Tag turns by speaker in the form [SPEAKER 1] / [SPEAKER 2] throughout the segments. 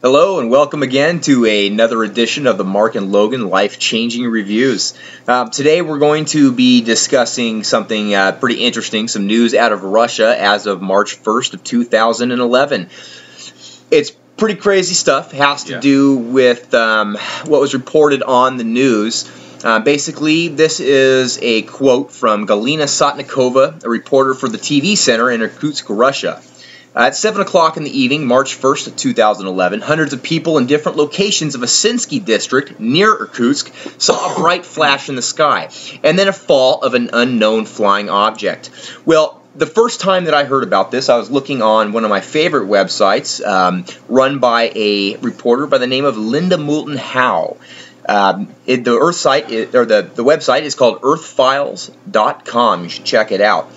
[SPEAKER 1] Hello and welcome again to another edition of the Mark and Logan Life-Changing Reviews. Today we're going to be discussing something pretty interesting, some news out of Russia as of March 1st of 2011. It's pretty crazy stuff. It has to do with what was reported on the news. Basically, this is a quote from Galina Sotnikova, a reporter for the TV Center in Irkutsk, Russia. At 7 o'clock in the evening, March 1st of 2011, hundreds of people in different locations of Asinsky district near Irkutsk saw a bright flash in the sky, and then a fall of an unknown flying object. Well, the first time that I heard about this, I was looking on one of my favorite websites, run by a reporter by the name of Linda Moulton Howe. The website is called earthfiles.com. You should check it out.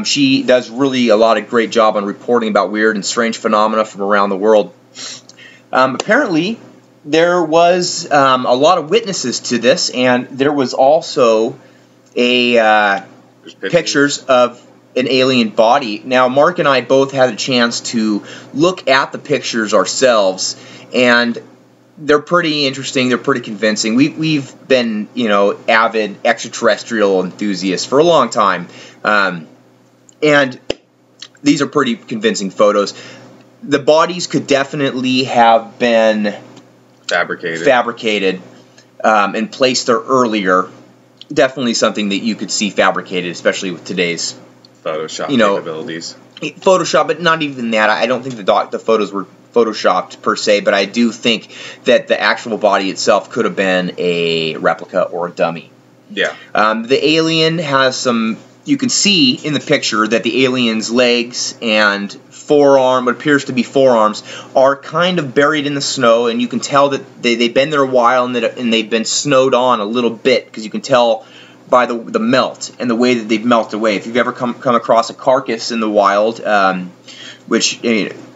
[SPEAKER 1] She does really a lot of great job on reporting about weird and strange phenomena from around the world. Apparently, there was a lot of witnesses to this, and there was also pictures of an alien body. Now, Mark and I both had a chance to look at the pictures ourselves, and they're pretty interesting. They're pretty convincing. We've been, avid extraterrestrial enthusiasts for a long time. And these are pretty convincing photos. The bodies could definitely have been fabricated and placed there earlier. Definitely something that you could see fabricated, especially with today's
[SPEAKER 2] Photoshop capabilities.
[SPEAKER 1] Photoshop, but not even that. I don't think the photos were photoshopped per se, but I do think that the actual body itself could have been a replica or a dummy.
[SPEAKER 2] Yeah.
[SPEAKER 1] The alien has some. You can see in the picture that the alien's legs and forearm, what appears to be forearms, are kind of buried in the snow, and you can tell that they've been there a while and they've been snowed on a little bit, because you can tell by the melt and the way that they've melted away. If you've ever come across a carcass in the wild, which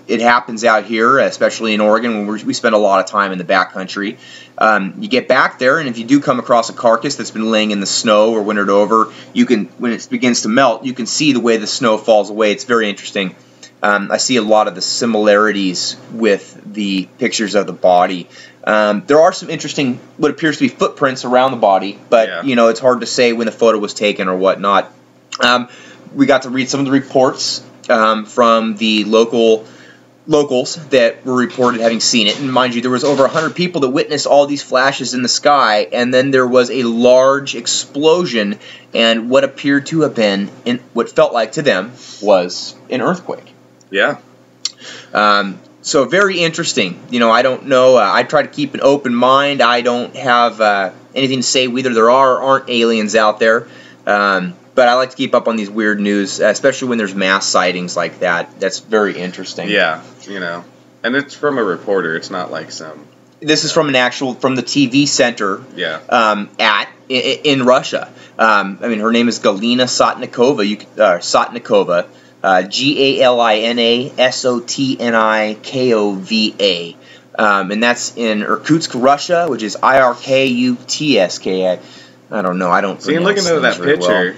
[SPEAKER 1] it happens out here, especially in Oregon, when we spend a lot of time in the backcountry. You get back there, and if you do come across a carcass that's been laying in the snow or wintered over, when it begins to melt, you can see the way the snow falls away. It's very interesting. I see a lot of the similarities with the pictures of the body. There are some interesting, what appears to be footprints around the body, but it's hard to say when the photo was taken or whatnot. We got to read some of the reports from the locals that were reported having seen it, and mind you, there was over 100 people that witnessed all these flashes in the sky, and then there was a large explosion, and what appeared to have been, what felt like to them, was an earthquake.
[SPEAKER 2] Yeah.
[SPEAKER 1] So very interesting. I don't know. I try to keep an open mind. I don't have anything to say whether there are or aren't aliens out there. But I like to keep up on these weird news, especially when there's mass sightings like that. That's very interesting.
[SPEAKER 2] Yeah, and it's from a reporter. It's not like some.
[SPEAKER 1] This is from from the TV center.
[SPEAKER 2] Yeah.
[SPEAKER 1] In Russia. Her name is Galina Sotnikova. Sotnikova, GALINA SOTNIKOVA, and that's in Irkutsk, Russia, which is IRKUTSK. I don't know. I don't.
[SPEAKER 2] See, looking at that picture.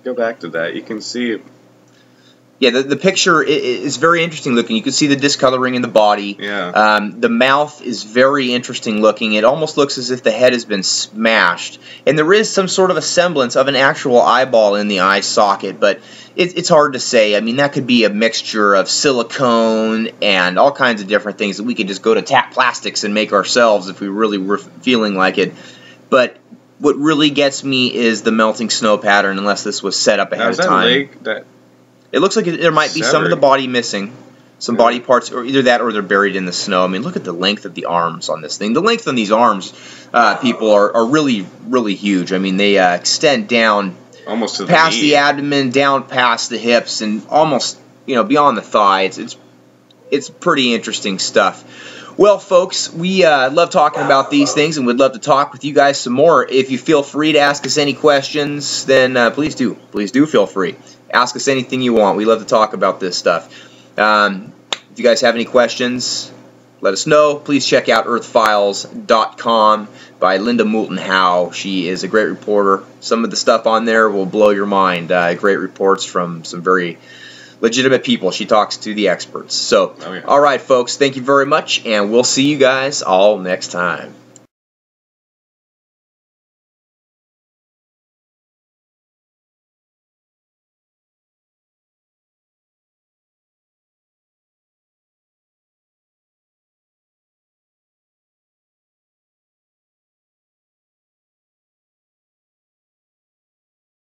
[SPEAKER 2] Go back to that. You can see it.
[SPEAKER 1] Yeah, the picture is very interesting looking. You can see the discoloring in the body.
[SPEAKER 2] Yeah.
[SPEAKER 1] The mouth is very interesting looking. It almost looks as if the head has been smashed. And there is some sort of a semblance of an actual eyeball in the eye socket, but it's hard to say. I mean, that could be a mixture of silicone and all kinds of different things that we could just go to Tap Plastics and make ourselves if we really were feeling like it. But what really gets me is the melting snow pattern, unless this was set up ahead of time. It looks like there might be some of the body missing, some body parts, or either that or they're buried in the snow. I mean, look at the length of the arms on this thing. The length on these arms, people, are really, really huge. I mean, they extend down
[SPEAKER 2] almost to
[SPEAKER 1] past the abdomen, down past the hips, and almost beyond the thigh. It's pretty interesting stuff. Well, folks, we love talking about these things, and would love to talk with you guys some more. If you feel free to ask us any questions, then please do. Please do feel free. Ask us anything you want. We love to talk about this stuff. If you guys have any questions, let us know. Please check out earthfiles.com by Linda Moulton Howe. She is a great reporter. Some of the stuff on there will blow your mind. Great reports from some very legitimate people. She talks to the experts. So,
[SPEAKER 2] Oh, yeah.
[SPEAKER 1] all right, folks, thank you very much, and we'll see you guys all next time.